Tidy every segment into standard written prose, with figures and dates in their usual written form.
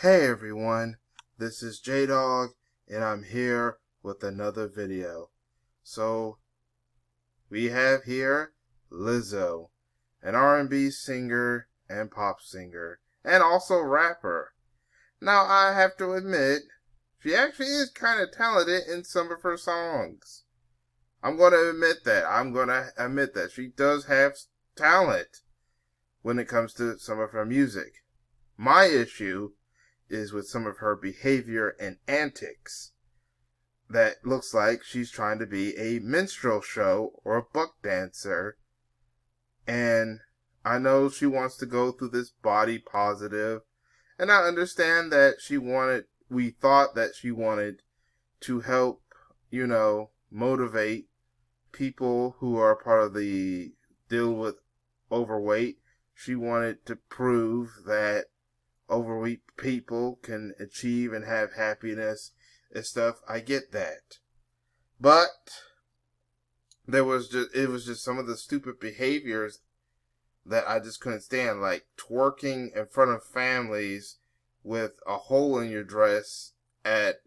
Hey everyone, this is J-Dog, and I'm here with another video. So, we have here Lizzo, an R&B singer and pop singer, and also rapper. Now, I have to admit, she actually is kind of talented in some of her songs. I'm going to admit that. She does have talent when it comes to some of her music. My issue is with some of her behavior and antics that looks like she's trying to be a minstrel show or a buck dancer. And I know she wants to go through this body positive, and I understand that we thought that she wanted to help, motivate people who are part of the deal with overweight. She wanted to prove that overweight people can achieve and have happiness and stuff. I get that. But it was just some of the stupid behaviors that I just couldn't stand, like twerking in front of families with a hole in your dress at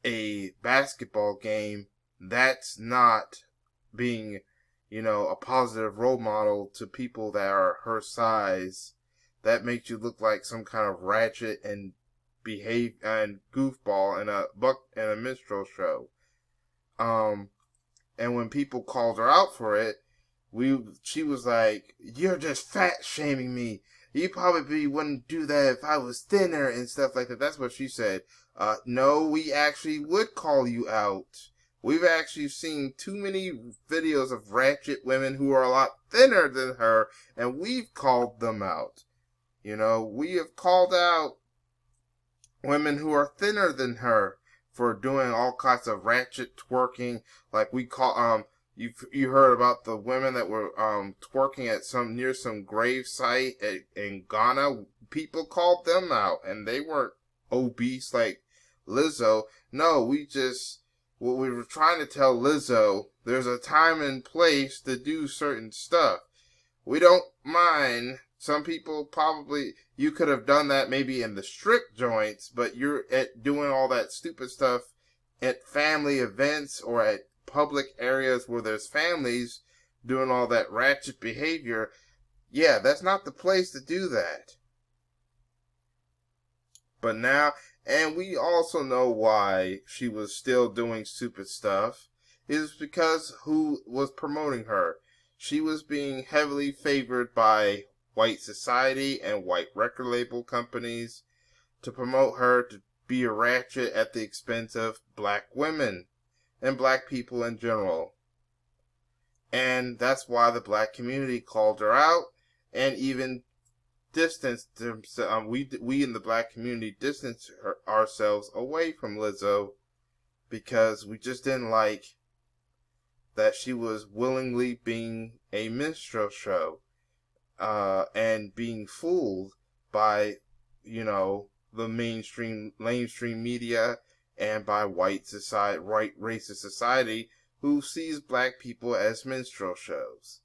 a basketball game. That's not being, a positive role model to people that are her size. That makes you look like some kind of ratchet and goofball in a minstrel show. And when people called her out for it, she was like, "You're just fat shaming me. You probably wouldn't do that if I was thinner," and stuff like that. That's what she said. No, we actually would call you out. We've actually seen too many videos of ratchet women who are a lot thinner than her, and we've called them out. We have called out women who are thinner than her for doing all kinds of ratchet twerking. Like you heard about the women that were twerking at near some grave site in Ghana. People called them out, and they weren't obese like Lizzo. No, what we were trying to tell Lizzo, there's a time and place to do certain stuff. We don't mind. Some people you could have done that maybe in the strip joints, but you're doing all that stupid stuff at family events or at public areas where there's families doing all that ratchet behavior. Yeah, that's not the place to do that. But now, and we also know why she was still doing stupid stuff, is because who was promoting her. She was being heavily favored by white society and white record label companies to promote her to be a ratchet at the expense of black women and black people in general. And that's why the black community called her out and even distanced themselves. We in the black community distanced ourselves away from Lizzo because we just didn't like that she was willingly being a minstrel show. And being fooled by, the mainstream media and by white racist society who sees black people as minstrel shows.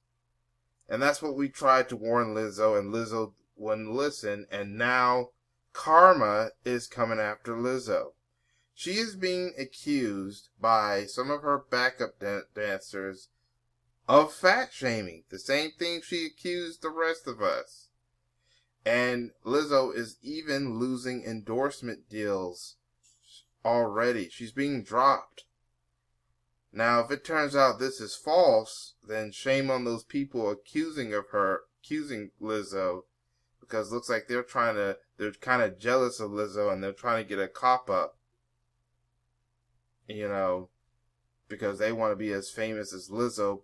And that's what we tried to warn Lizzo, and Lizzo wouldn't listen, and now karma is coming after Lizzo. She is being accused by some of her backup dancers of fat shaming, the same thing she accused the rest of us. And Lizzo is even losing endorsement deals already. She's being dropped. Now, if it turns out this is false, then shame on those people accusing Lizzo, because it looks like they're kind of jealous of Lizzo and they're trying to get a cop up, because they want to be as famous as Lizzo.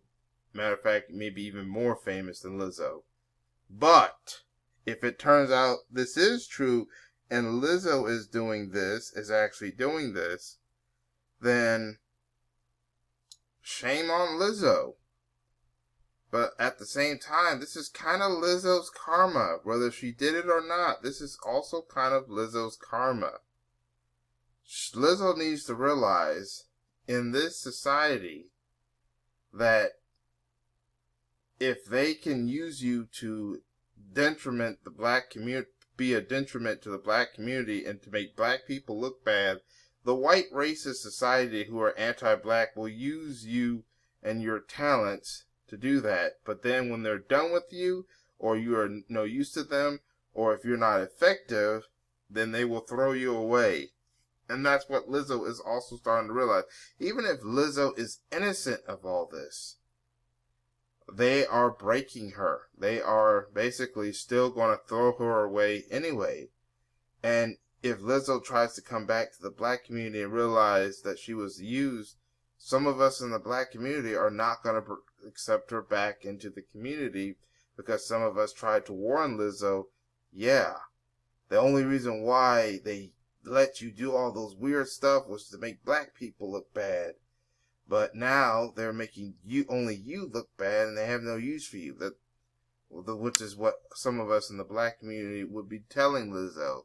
Matter of fact, maybe even more famous than Lizzo. But if it turns out this is true and Lizzo is actually doing this, then shame on Lizzo. But at the same time, this is kind of Lizzo's karma. Whether she did it or not, this is also kind of Lizzo's karma. Lizzo needs to realize in this society that if they can use you to detriment the black be a detriment to the black community and to make black people look bad, the white racist society who are anti-black will use you and your talents to do that. But then when they're done with you, or you are no use to them, or if you're not effective, then they will throw you away. And that's what Lizzo is also starting to realize. Even if Lizzo is innocent of all this, they are breaking her. They are basically still going to throw her away anyway. And if Lizzo tries to come back to the black community and realize that she was used, some of us in the black community are not going to accept her back into the community because some of us tried to warn Lizzo, yeah, the only reason why they let you do all those weird stuff was to make black people look bad. But now they're making only you look bad, and they have no use for you. Which is what some of us in the black community would be telling Lizzo,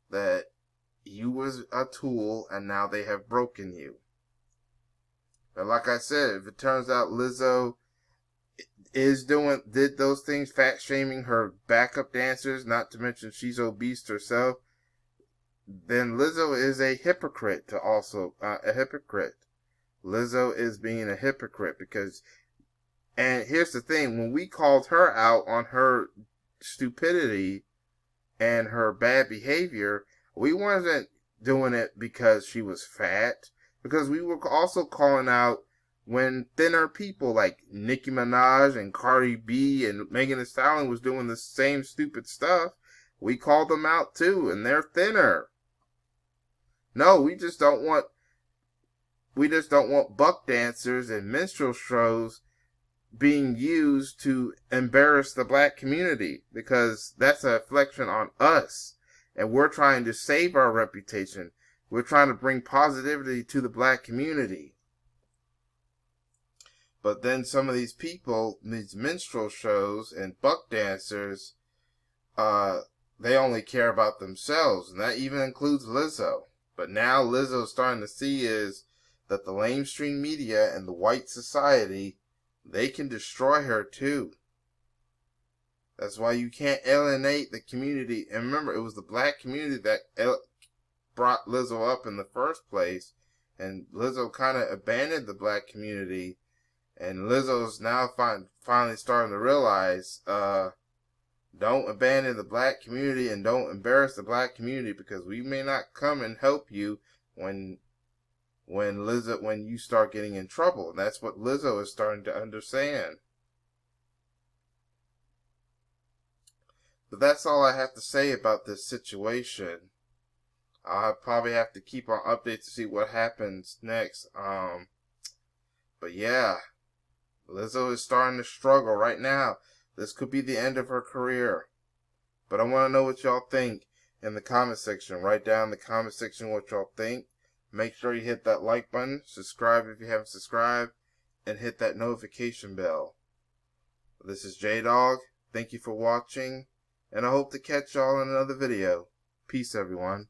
that you was a tool, and now they have broken you. But like I said, if it turns out Lizzo did those things, fat shaming her backup dancers, not to mention she's obese herself, then Lizzo is a hypocrite. A hypocrite. Lizzo is being a hypocrite because, and here's the thing, when we called her out on her stupidity and her bad behavior, we wasn't doing it because she was fat, because we were also calling out when thinner people like Nicki Minaj and Cardi B and Megan Thee Stallion was doing the same stupid stuff. We called them out too, and they're thinner. No, we just don't want buck dancers and minstrel shows being used to embarrass the black community, because that's a reflection on us, and we're trying to save our reputation. We're trying to bring positivity to the black community. But then some of these people, these minstrel shows and buck dancers, they only care about themselves, and that even includes Lizzo. But now Lizzo's starting to see is that the mainstream media and the white society, they can destroy her too. That's why you can't alienate the community. And remember, it was the black community that brought Lizzo up in the first place. And Lizzo kind of abandoned the black community. And Lizzo's now finally starting to realize, don't abandon the black community and don't embarrass the black community, because we may not come and help you when you start getting in trouble. And that's what Lizzo is starting to understand. But that's all I have to say about this situation. I'll probably have to keep on updates to see what happens next. But yeah, Lizzo is starting to struggle right now. This could be the end of her career. But I want to know what y'all think in the comment section. Write down in the comment section what y'all think. Make sure you hit that like button, subscribe if you haven't subscribed, and hit that notification bell. This is J-Dog. Thank you for watching, and I hope to catch y'all in another video. Peace, everyone.